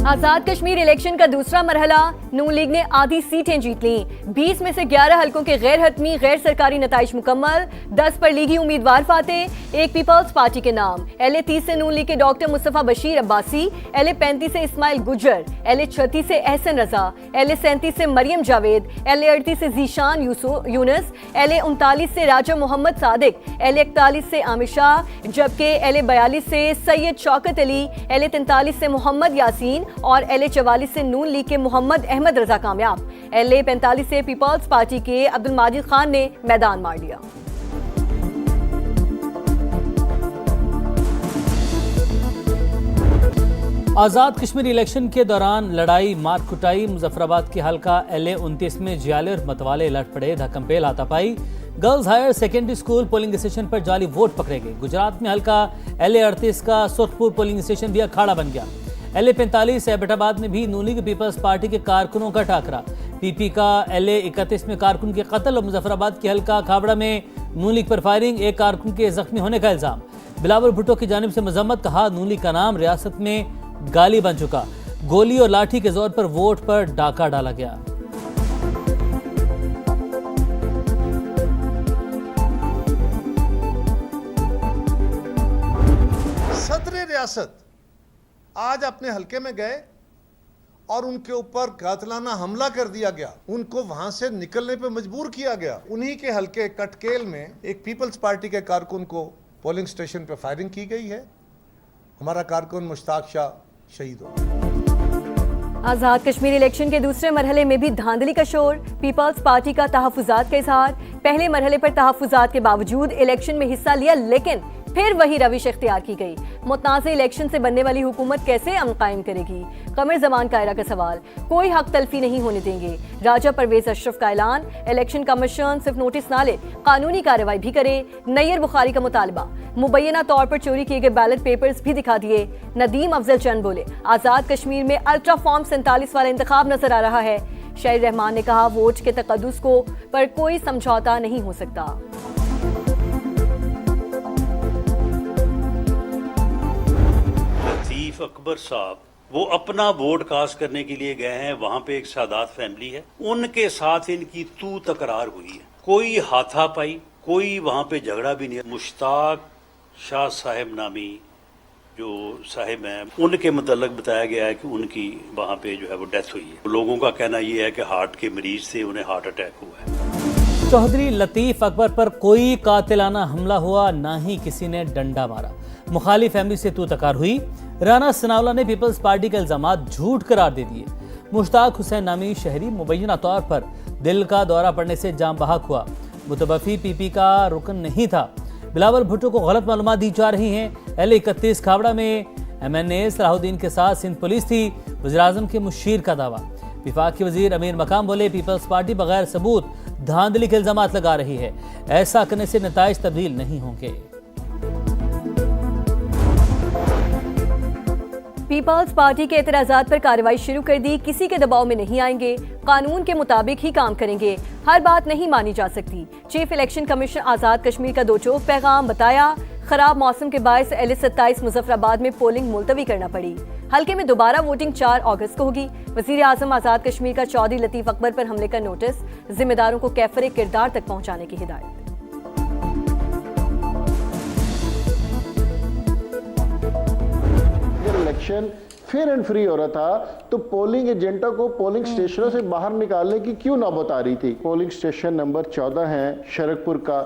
आजाद Kashmir election का दूसरा मरहला, नून league ने आधी सीटें जीत लीं। 20 में से 11 हलकों के गैर हतमी गैर सरकारी नताइज मुकम्मल, 10 पर लीगी उम्मीदवार फाते, एक पीपल्स पार्टी के नाम। LA 30 से नून लीग के डॉक्टर मुस्तफा बशीर अब्बासी, LA 35 से इस्माइल गुज्जर, LA 36 से एहसन रजा, LA 37 से मरियम जावेद, LA 38 से जीशान यूनुस, LA 39 से राजा मोहम्मद सादिक, LA 41 से आमिर शाह, जबकि LA 42 से सैयद शौकत अली, LA 43 से मोहम्मद यासीन और LA 44 से नून लीग के मोहम्मद अहमद रजा कामयाब। LA 45 से पीपल्स पार्टी के अब्दुल माजिद खान ने मैदान मार लिया। आज़ाद कश्मीर इलेक्शन के दौरान लड़ाई मार कुटाई, मुजफ्फराबाद के हल्का LA 29 में जियाले और मतवाले लड़ पड़े, धक्कमपेल हाथापाई, girls higher secondary school polling station पर जाली वोट पकड़े गए। गुजरात में हल्का LA 38 का सुरखपुर पोलिंग स्टेशन भी अखाड़ा बन गया। LA 45 एबटाबाद में भी नून लीग पीपल्स पार्टी के कारकुनों का टाकरा, PP का LA 31 में कारकुन के कत्ल और मुजफ्फराबाद के हल्का खाबड़ा में नून लीग पर फायरिंग, एक कारकुन के जख्मी होने का इल्जाम। बिलावल भुट्टो की जानिब से मजम्मत, कहा नून लीग का नाम रियासत में गाली बन चुका, गोली और लाठी के जोर पर वोट पर डाका डाला गया। सदर रियासत आज अपने हलके में गए और उनके ऊपर कातिलाना हमला कर दिया गया, उनको वहां से निकलने पे मजबूर किया गया। उन्हीं के हलके कटकेल में एक पीपल्स पार्टी के कारकुन को पोलिंग स्टेशन पे फायरिंग की गई है। हमारा कारकुन मुश्ताक शाह शहीद हो। आजाद कश्मीर इलेक्शन के दूसरे मरहले में भी धांधली का शोर, पीपल्स पार्टी का तहफुजात का इजहार। पहले मरहले पर तहफुजात के बावजूद इलेक्शन में हिस्सा लिया, लेकिन फिर वही रविश इख्तियार की गई। मुतनाज़ इलेक्शन से बनने वाली हुकूमत कैसे अमन कायम करेगी? कमर जमान कायरा का सवाल, कोई हक तलफी नहीं होने देंगे। राजा परवेज अशरफ का ऐलान, इलेक्शन कमीशन सिर्फ नोटिस ना ले, कानूनी कार्रवाई भी करे। नैयर बुखारी का मुतालबा, मुबैना तौर पर चोरी किए गए बैलेट पेपर्स भी दिखा दिए। नदीम अफजल चंद बोले, आज़ाद कश्मीर में अल्ट्रा फॉर्म 47 वाला इंतखाब नजर आ रहा है। शाहिर रहमान ने कहा, वोट के तकद्दुस को पर कोई समझौता नहीं हो सकता। लतीफ अकबर साहब वो अपना वोट कास्ट करने के लिए गए हैं, वहां पे एक सादात फैमिली है, उनके साथ इनकी तू तकरार हुई है, कोई हाथापाई, कोई वहां पे झगड़ा भी नहीं है। मुश्ताक शाह साहब नामी जो साहिब हैं, उनके मुतल्लक बताया गया है कि उनकी वहां पे जो है वो डेथ हुई है। लोगों का कहना ये है कि हार्ट के मरीज से उन्हें हार्ट अटैक हुआ है। चौधरी लतीफ अकबर पर कोई कातिलाना हमला हुआ, ना ही किसी ने डंडा मारा। मुखालिफ फैमिली से तू तकार हुई। राना सनाउल्लाह ने पीपल्स पार्टी के इल्जामात झूठ करार दे दिए। मुश्ताक हुसैन नामी शहरी मुबैना तौर पर दिल का दौरा पड़ने से जाम बहक हुआ, मुतवफ़ी PP का रुकन नहीं था। बिलावल भुट्टो को गलत मालूमात दी जा रही हैं। LA 31 खाबड़ा में MNA सलाहुद्दीन के साथ सिंध पुलिस थी, वज़ीर-ए-आज़म के मुशीर का दावा। विफाकी वजीर अमीर मकाम बोले, पीपल्स पार्टी बगैर सबूत धांधली के इल्जामात लगा रही है, ऐसा करने से नताइज तब्दील नहीं होंगे। पीपल्स पार्टी के एतराज़ात पर कार्रवाई शुरू कर दी, किसी के दबाव में नहीं आएंगे, कानून के मुताबिक ही काम करेंगे, हर बात नहीं मानी जा सकती। Chief election commission Azad Kashmir का दो चौक पैगाम, बताया खराब मौसम के बायस LA 27 मुजफ्फराबाद में पोलिंग मुलतवी करना पड़ी। हल्के में दोबारा वोटिंग 4 अगस्त को होगी। वज़ीर आज़म आज़ाद कश्मीर का चौधरी लतीफ अकबर पर हमले का नोटिस, जिम्मेदारों को कैफरे किरदार तक पहुंचाने की हिदायत। इलेक्शन फेयर एंड फ्री हो रहा था तो पोलिंग एजेंटों को पोलिंग स्टेशनों से बाहर निकालने की क्यों नौबत आ रही थी? पोलिंग स्टेशन नंबर 14 है शरकपुर का,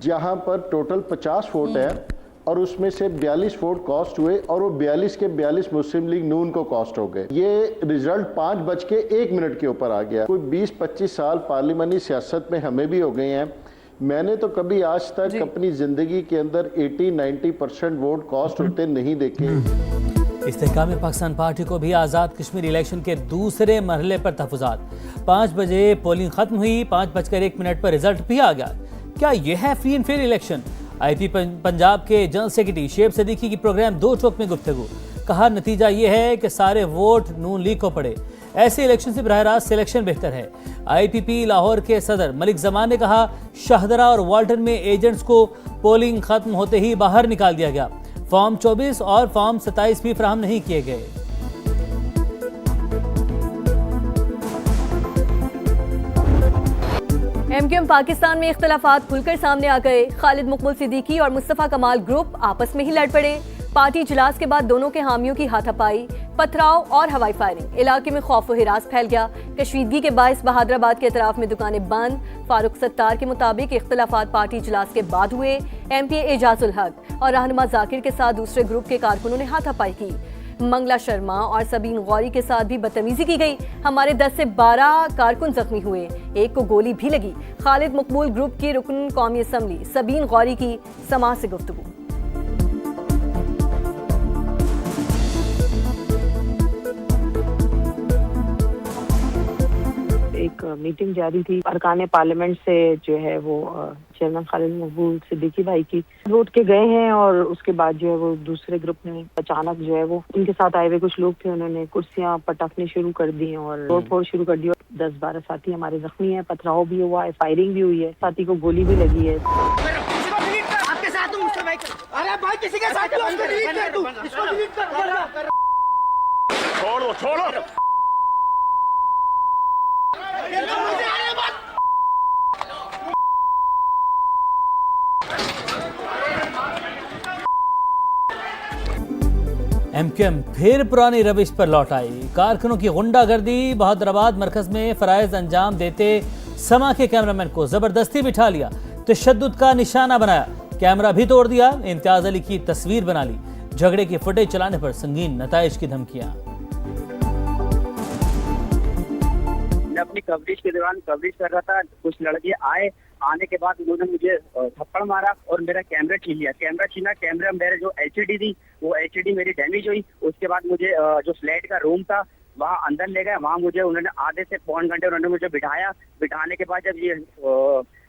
जहां पर टोटल 50 वोट है और उसमें से 42 वोट कॉस्ट हुए और वो 42 के 42 मुस्लिम लीग नून को कॉस्ट हो गए। ये रिजल्ट 5:01 के ऊपर आ गया। कोई 20-25 साल पार्लिमानी सियासत में हमें भी हो गए हैं। मैंने तो कभी आज तक अपनी जिंदगी के अंदर 80-90% वोट कॉस्ट होते नहीं देखे। इस्तेहकाम पाकिस्तान पार्टी को भी आज़ाद कश्मीर इलेक्शन के दूसरे मरहले पर तहफुजात। 5 बजे पोलिंग खत्म हुई, 5:01 पर रिजल्ट भी आ गया। क्या यह है free and fair election? IP Punjab के जनरल सेक्रेटरी शेब सदीकी की प्रोग्राम दो चौक में गुफ्तगू, कहा नतीजा यह है कि सारे वोट नून लीग को पड़े, ऐसे इलेक्शन से बरह रास्त सिलेक्शन बेहतर है। IPP लाहौर के सदर मलिक जमान ने कहा, शाहदरा और वाल्टन में एजेंट्स को पोलिंग खत्म होते ही बाहर निकाल दिया गया, फॉर्म 24 और फॉर्म 27 भी फराहम नहीं किए गए। एमक्यूएम पाकिस्तान में इख्तलाफात खुलकर सामने आ गए। खालिद मकबूल सिद्दीकी और मुस्तफ़ा कमाल ग्रुप आपस में ही लड़ पड़े। पार्टी इजलास के बाद दोनों के हामियों की हाथापाई, पथराव और हवाई फायरिंग। इलाके में खौफ व हिरास फैल गया। कशीदगी के बायस बहादुराबाद के अतराफ में दुकानें बंद। फारूक सत्तार के मुताबिक इख्तलाफात पार्टी इजलास के बाद हुए। MP एजाजुल हक और रहनुमा जाकिर के साथ दूसरे ग्रुप के कारकुनों ने हाथापाई की। मंगला शर्मा और सबीन गौरी के साथ भी बदतमीजी की गई। हमारे 10 से 12 कारकुन जख्मी हुए, एक को गोली भी लगी। खालिद मकबूल ग्रुप की रुकन कौमी असम्बली सबीन गौरी की समाज से गुफ्तगू। एक मीटिंग जारी थी अरकान पार्लियामेंट से, जो है वो चेयरमैन खालिद मकबूल सिद्दीकी भाई की लौट के गए हैं और उसके बाद जो है वो दूसरे ग्रुप ने अचानक जो है वो उनके साथ आए हुए कुछ लोग थे, उन्होंने कुर्सियां पटकनी शुरू कर दी और तोड़ फोड़ शुरू कर दी। 10-12 साथी हमारे जख्मी है, पथराव भी हुआ है, फायरिंग भी हुई है, साथी को गोली भी लगी है। आपके साथ हूं, अरे भाई किसी के साथ छोड़ो। एमक्यूएम फिर पुरानी रविश पर लौट आई। कारकुनों की गुंडागर्दी। बहादुराबाद मरकज में फराइज अंजाम देते समा के कैमरामैन को जबरदस्ती बिठा लिया, तशद्दुद का निशाना बनाया, कैमरा भी तोड़ दिया, इम्तियाज अली की तस्वीर बना ली। झगड़े की फुटेज चलाने पर संगीन नताइज की धमकियां। मैं अपनी कवरेज के दौरान कवरेज कर रहा था, कुछ लड़के आने के बाद उन्होंने मुझे थप्पड़ मारा और मेरा कैमरा छीन लिया। कैमरा मेरे जो एचडी थी वो एचडी मेरी डैमेज हुई। उसके बाद मुझे जो फ्लैट का रूम था वहाँ अंदर ले गए। वहाँ मुझे उन्होंने आधे से पौन घंटे उन्होंने मुझे बिठाया। बिठाने के बाद जब ये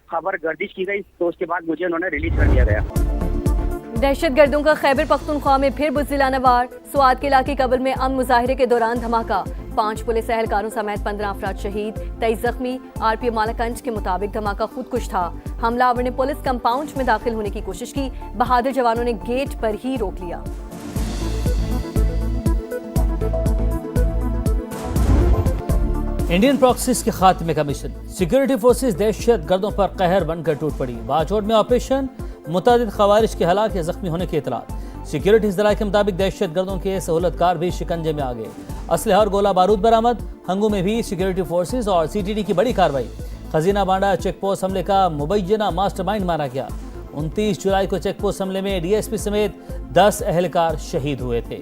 खबर गर्दिश की गई तो उसके बाद मुझे उन्होंने रिलीज कर दिया गया। दहशतगर्दों का खैबर पख्तूनख्वा में फिर बुज़दिलाना वार। स्वात के इलाके कबल में अमन मुजाहिरे के दौरान धमाका। 5 पुलिस एहलकारों समेत 15 अफराद शहीद, 23 जख्मी। RPO मालाकंज के मुताबिक धमाका खुदकुश था। हमलावर ने पुलिस कंपाउंड में दाखिल होने की कोशिश की। बहादुर जवानों ने गेट पर ही रोक लिया। इंडियन प्रॉक्सीज के खात्मे का मिशन। सिक्योरिटी फोर्सेज दहशत गर्दों पर कहर बनकर टूट पड़ी। बाजोड़ में ऑपरेशन, मुतादिद खवारिश के हलाक या जख्मी होने की इतलात। सिक्योरिटी जराये के मुताबिक दहशत गर्दों के सहूलतकार भी शिकंजे में आ गए। असलहा और गोला बारूद बरामद। हंगू में भी सिक्योरिटी फोर्सेज और CTD की बड़ी कार्रवाई। खजीना बांडा चेक पोस्ट हमले का मुबैना मास्टरमाइंड माना गया। 29 जुलाई को चेक पोस्ट हमले में DSP समेत 10 एहलकार शहीद हुए थे।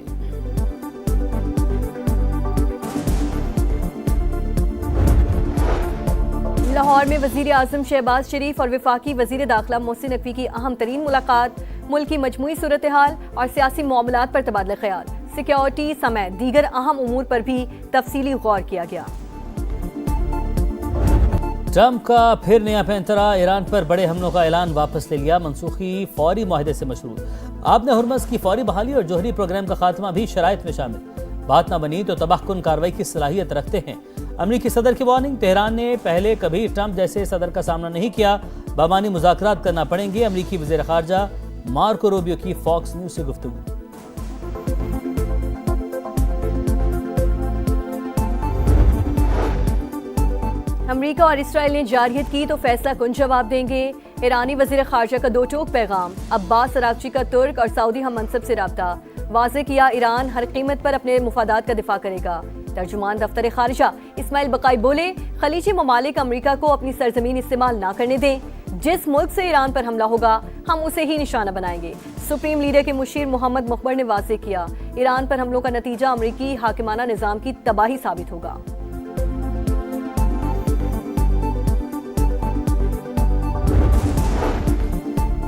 लाहौर में वजीर आजम शहबाज शरीफ और वफाकी वजीर दाखिला मोहसिन नकवी की अहम तरीन मुलाकात। मुल्क की मजमूई सूरत हाल और सियासी मामलात पर तबादला ख्याल। सिक्योरिटी समेत दीगर अहम उमूर पर भी तफसीली गौर किया गया। ट्रंप का फिर नया पैंतरा। ईरान पर बड़े हमलों का ऐलान वापस ले लिया। मनसूखी फौरी मुआहदे से मशरूत। आपने हुर्मस की फौरी बहाली और जोहरी प्रोग्राम का खात्मा भी शराइत में शामिल। बात ना बनी तो तबाहकुन कार्रवाई की सलाहियत रखते हैं। अमरीकी सदर की वार्निंग। तेहरान ने पहले कभी ट्रंप जैसे सदर का सामना नहीं किया, बामानी मुज़ाकरात करना पड़ेंगे। अमरीकी वज़ीर ख़ारजा मार्को रूबियो की फॉक्स न्यूज़ से गुफ्तगू। अमरीका और इसराइल ने जारियत की तो फैसला कुन जवाब देंगे। ईरानी वज़ीर ख़ारजा का दो टोक पैगाम। अब्बास अरागची का तुर्क और सऊदी हम मनसब से रब्ता। वाज़े किया ईरान हर कीमत पर अपने मुफादात का दिफा करेगा। तर्जुमान दफ्तर खारिजा इस्माइल बकाई बोले, खलीजी ममालिक अमरीका को अपनी सरजमीन इस्तेमाल ना करने दें। जिस मुल्क से ईरान पर हमला होगा हम उसे ही निशाना बनाएंगे। सुप्रीम लीडर के मुशीर मोहम्मद मुखबर ने वाज़े किया, ईरान पर हमलों का नतीजा अमरीकी हाकिमाना निज़ाम की तबाही साबित होगा।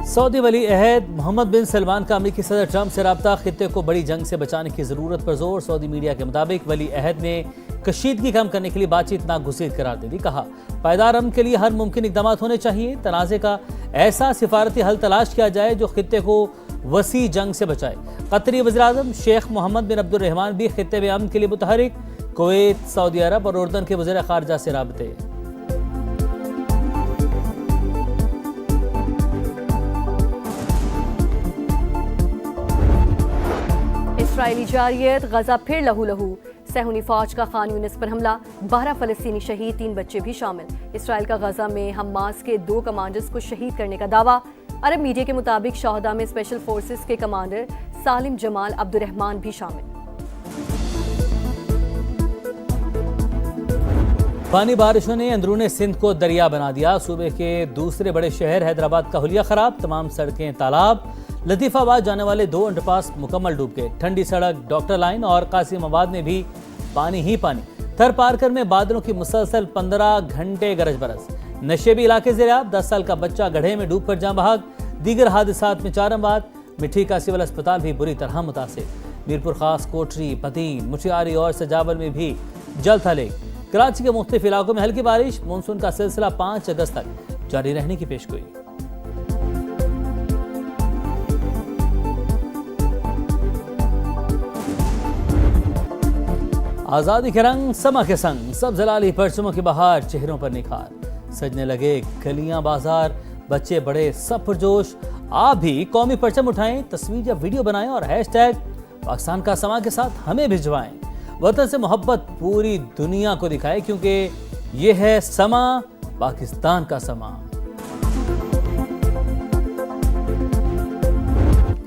सऊदी वली अहद मोहम्मद बिन सलमान का अमरीकी सदर ट्रंप से रब्ता। खित्ते को बड़ी जंग से बचाने की जरूरत पर जोर। सऊदी मीडिया के मुताबिक वली अहद ने कशीदगी कम करने के लिए बातचीत नागुज़ीर करार दे दी। कहा, पायदार अमन के लिए हर मुमकिन इक़दाम होने चाहिए। तनाज़े का ऐसा सिफारती हल तलाश किया जाए जो खित्ते को वसी जंग से बचाए। कतरी वज़ीर-ए-आज़म शेख मोहम्मद बिन अब्दुर्रहमान भी खित्ते में अमन के लिए मुतहरिक। कुवैत, सऊदी अरब और उर्दन के वज़ीर ख़ारजा से राबते। इसराइली जारियत, गजा फिर लहू लहू। सहूनी फौज का खान यूनिस पर हमला, 12 फलस्तीनी शहीद, 3 बच्चे भी शामिल। इसराइल का गजा में हमास के 2 कमांडर्स को शहीद करने का दावा। अरब मीडिया के मुताबिक शहदा में स्पेशल फोर्सेस के कमांडर सालिम जमाल अब्दुर्रहमान भी शामिल। पानी बारिशों ने अंदरूने सिंध को दरिया बना दिया। सूबे के दूसरे बड़े शहर हैदराबाद का हुलिया खराब, तमाम सड़कें तालाब। लतीफाबाद जाने वाले 2 अंडरपास मुकम्मल डूब गए। ठंडी सड़क, डॉक्टर लाइन और कासिमाबाद में भी पानी ही पानी। थर पारकर में बादलों की मुसलसल 15 घंटे गरज बरस। नशेबी इलाके ज़ेरियाब, 10 साल का बच्चा गड्ढे में डूब कर जान बहक। दीगर हादसात में 4 अमवात। मिठी का सिविल अस्पताल भी बुरी तरह मुतासिर। मीरपुर खास, कोटरी, पतीन, मुठियारी और सजावल में भी जल थले। कराची के मुख्तलिफ इलाकों में हल्की बारिश। मानसून का सिलसिला 5 अगस्त तक जारी रहने की पेशगोई। आजादी के रंग समा के संग, सब जलाली परचमों की बहार, चेहरों पर निखार। सजने लगे गलियां बाजार, बच्चे बड़े सब पुरजोश। आप भी कौमी परचम उठाएं, तस्वीर या वीडियो बनाएं और हैशटैग पाकिस्तान का समा के साथ हमें भिजवाएं। वतन से मोहब्बत पूरी दुनिया को दिखाए, क्योंकि ये है समा, पाकिस्तान का समा।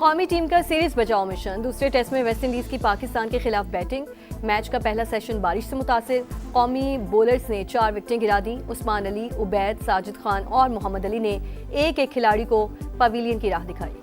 कौमी टीम का सीरीज बचाओ मिशन। दूसरे टेस्ट में वेस्टइंडीज की पाकिस्तान के खिलाफ बैटिंग। मैच का पहला सेशन बारिश से मुतासिर। कौमी बॉलर्स ने 4 विकेटें गिरा दी। उस्मान अली, उबैद, साजिद खान और मोहम्मद अली ने एक-एक खिलाड़ी को पवेलियन की राह दिखाई।